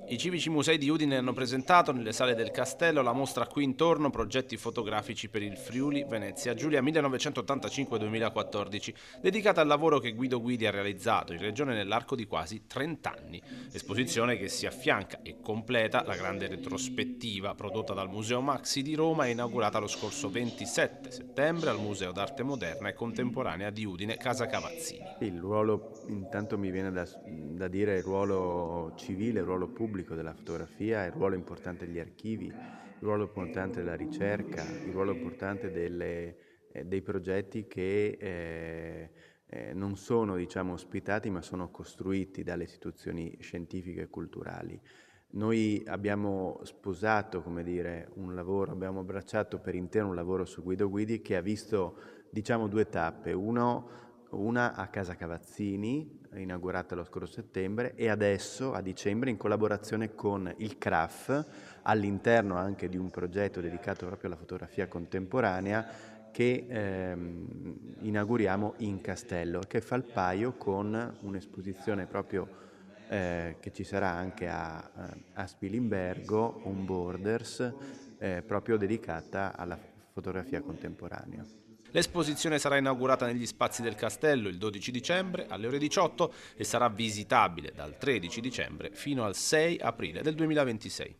I civici musei di Udine hanno presentato nelle sale del castello la mostra Qui intorno progetti fotografici per il Friuli Venezia Giulia 1985-2014, dedicata al lavoro che Guido Guidi ha realizzato in regione nell'arco di quasi 30 anni. Esposizione che si affianca e completa la grande retrospettiva prodotta dal Museo Maxi di Roma e inaugurata lo scorso 27 settembre al Museo d'Arte Moderna e Contemporanea di Udine Casa Cavazzini. Sì, il ruolo, intanto mi viene da dire il ruolo civile, il ruolo pubblico della fotografia, il ruolo importante degli archivi, il ruolo importante della ricerca, il ruolo importante dei progetti che non sono, diciamo, ospitati ma sono costruiti dalle istituzioni scientifiche e culturali. Noi abbiamo sposato, come dire, un lavoro, abbiamo abbracciato per intero un lavoro su Guido Guidi che ha visto, diciamo, due tappe. Una a Casa Cavazzini, inaugurata lo scorso settembre, e adesso a dicembre in collaborazione con il CRAF, all'interno anche di un progetto dedicato proprio alla fotografia contemporanea, che inauguriamo in Castello, che fa il paio con un'esposizione proprio che ci sarà anche a Spilimbergo, On Borders, proprio dedicata alla fotografia contemporanea. L'esposizione sarà inaugurata negli spazi del castello il 12 dicembre alle ore 18 e sarà visitabile dal 13 dicembre fino al 6 aprile del 2026.